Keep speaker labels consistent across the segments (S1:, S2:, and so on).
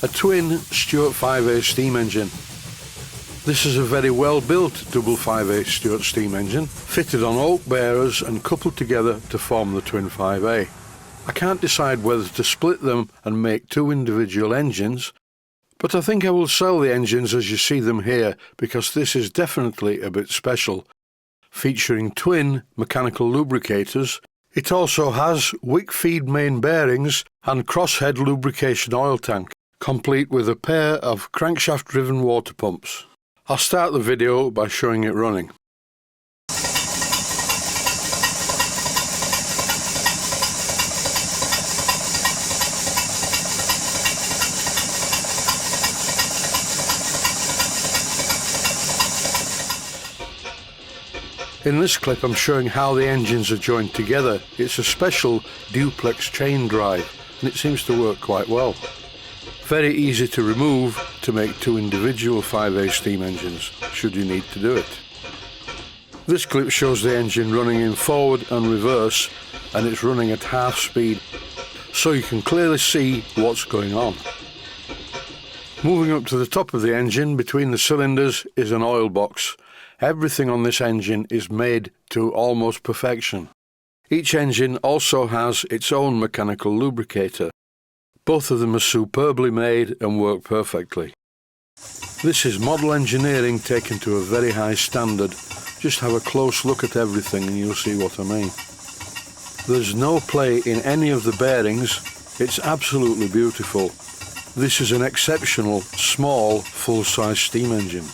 S1: a twin Stuart 5A steam engine. This is a very well built double 5A Stuart steam engine, fitted on oak bearers and coupled together to form the twin 5A. I can't decide whether to split them and make two individual engines, but I think I will sell the engines as you see them here because this is definitely a bit special. Featuring twin mechanical lubricators, it also has wick feed main bearings and crosshead lubrication oil tank, complete with a pair of crankshaft-driven water pumps. I'll start the video by showing it running. In this clip I'm showing how the engines are joined together. It's a special duplex chain drive and it seems to work quite well. Very easy to remove to make two individual 5A steam engines, should you need to do it. This clip shows the engine running in forward and reverse, and it's running at half speed, so you can clearly see what's going on. Moving up to the top of the engine, between the cylinders, is an oil box. Everything on this engine is made to almost perfection. Each engine also has its own mechanical lubricator. Both of them are superbly made and work perfectly. This is model engineering taken to a very high standard. Just have a close look at everything and you'll see what I mean. There's no play in any of the bearings. It's absolutely beautiful. This is an exceptional, small, full-size steam engine.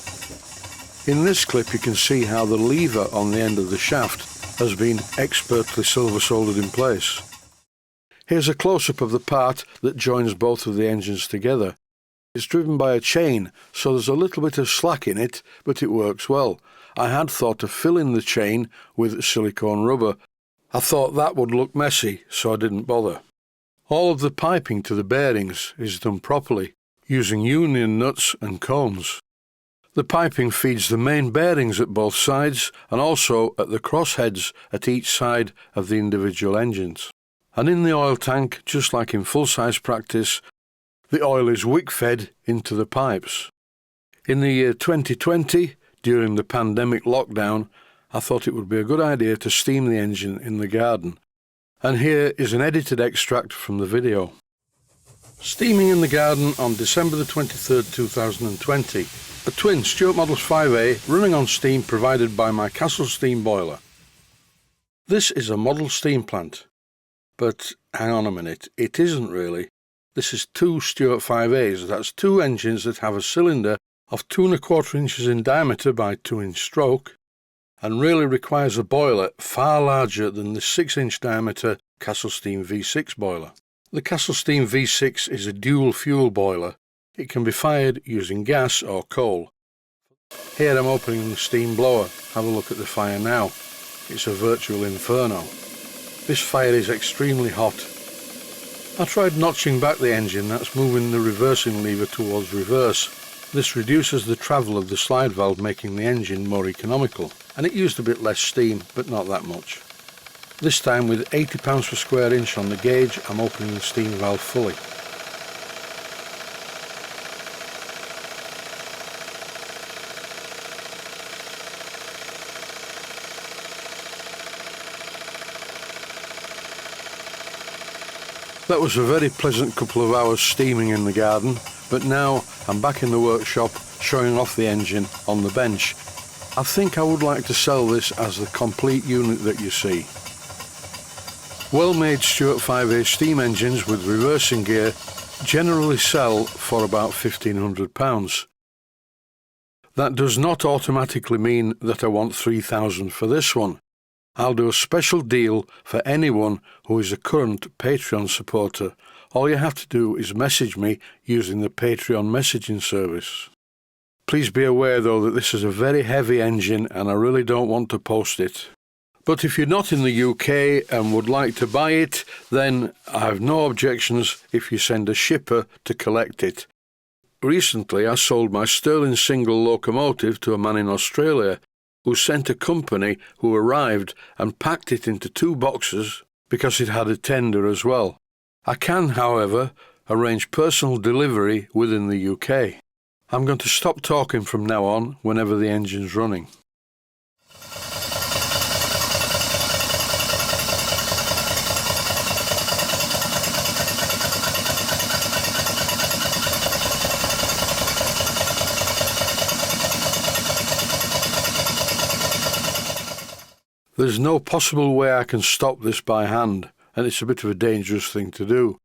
S1: In this clip you can see how the lever on the end of the shaft has been expertly silver soldered in place. Here's a close-up of the part that joins both of the engines together. It's driven by a chain, so there's a little bit of slack in it, but it works well. I had thought of filling the chain with silicone rubber. I thought that would look messy, so I didn't bother. All of the piping to the bearings is done properly, using union nuts and cones. The piping feeds the main bearings at both sides and also at the crossheads at each side of the individual engines. And in the oil tank, just like in full-size practice, the oil is wick-fed into the pipes. In the year 2020, during the pandemic lockdown, I thought it would be a good idea to steam the engine in the garden. And here is an edited extract from the video. Steaming in the garden on December the 23rd, 2020. A twin Stuart Models 5A running on steam provided by my Castle steam boiler. This is a model steam plant. But hang on a minute, it isn't really. This is two Stuart 5As, that's two engines that have a cylinder of 2 1/4 inches in diameter by 2-inch stroke, and really requires a boiler far larger than the 6-inch diameter Castle Steam V6 boiler. The Castle Steam V6 is a dual fuel boiler. It can be fired using gas or coal. Here I'm opening the steam blower. Have a look at the fire now. It's a virtual inferno. This fire is extremely hot. I tried notching back the engine, that's moving the reversing lever towards reverse. This reduces the travel of the slide valve, making the engine more economical, and it used a bit less steam, but not that much. This time with 80 pounds per square inch on the gauge, I'm opening the steam valve fully. That was a very pleasant couple of hours steaming in the garden, but now I'm back in the workshop showing off the engine on the bench. I think I would like to sell this as the complete unit that you see. Well-made Stuart 5A steam engines with reversing gear generally sell for about £1,500. That does not automatically mean that I want £3,000 for this one. I'll do a special deal for anyone who is a current Patreon supporter. All you have to do is message me using the Patreon messaging service. Please be aware though that this is a very heavy engine and I really don't want to post it. But if you're not in the UK and would like to buy it, then I have no objections if you send a shipper to collect it. Recently I sold my Stirling single locomotive to a man in Australia who sent a company who arrived and packed it into 2 boxes because it had a tender as well. I can, however, arrange personal delivery within the UK. I'm going to stop talking from now on whenever the engine's running. There's no possible way I can stop this by hand, and it's a bit of a dangerous thing to do.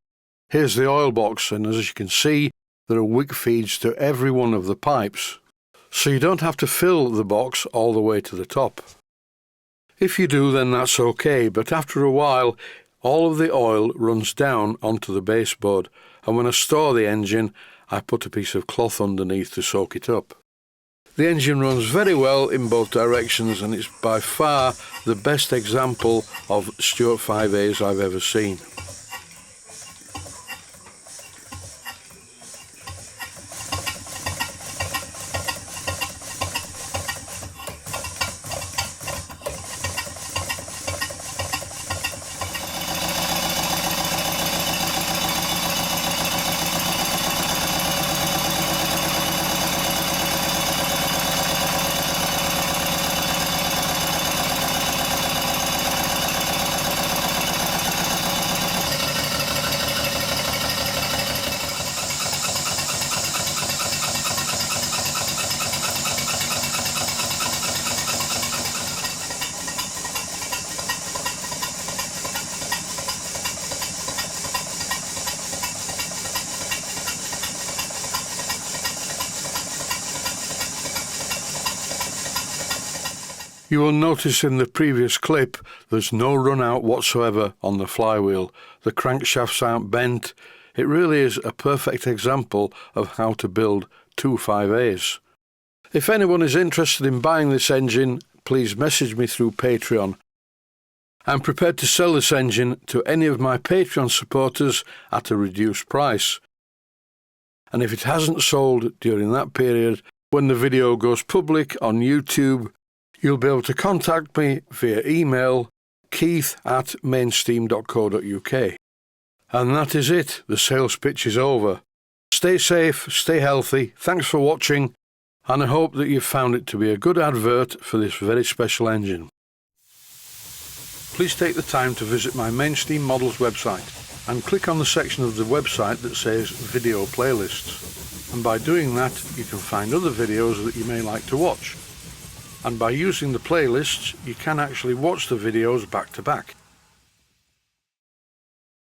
S1: Here's the oil box, and as you can see, there are wick feeds to every one of the pipes, so you don't have to fill the box all the way to the top. If you do, then that's okay, but after a while all of the oil runs down onto the baseboard, and when I store the engine I put a piece of cloth underneath to soak it up. The engine runs very well in both directions, and it's by far the best example of Stuart 5As I've ever seen. You will notice in the previous clip there's no run out whatsoever on the flywheel. The crankshafts aren't bent. It really is a perfect example of how to build two 5As. If anyone is interested in buying this engine, please message me through Patreon. I'm prepared to sell this engine to any of my Patreon supporters at a reduced price. And if it hasn't sold during that period, when the video goes public on YouTube, you'll be able to contact me via email, keith@mainsteam.co.uk. And that is it, the sales pitch is over. Stay safe, stay healthy, thanks for watching, and I hope that you've found it to be a good advert for this very special engine. Please take the time to visit my Mainsteam Models website and click on the section of the website that says Video Playlists. And by doing that, you can find other videos that you may like to watch. And by using the playlists, you can actually watch the videos back to back.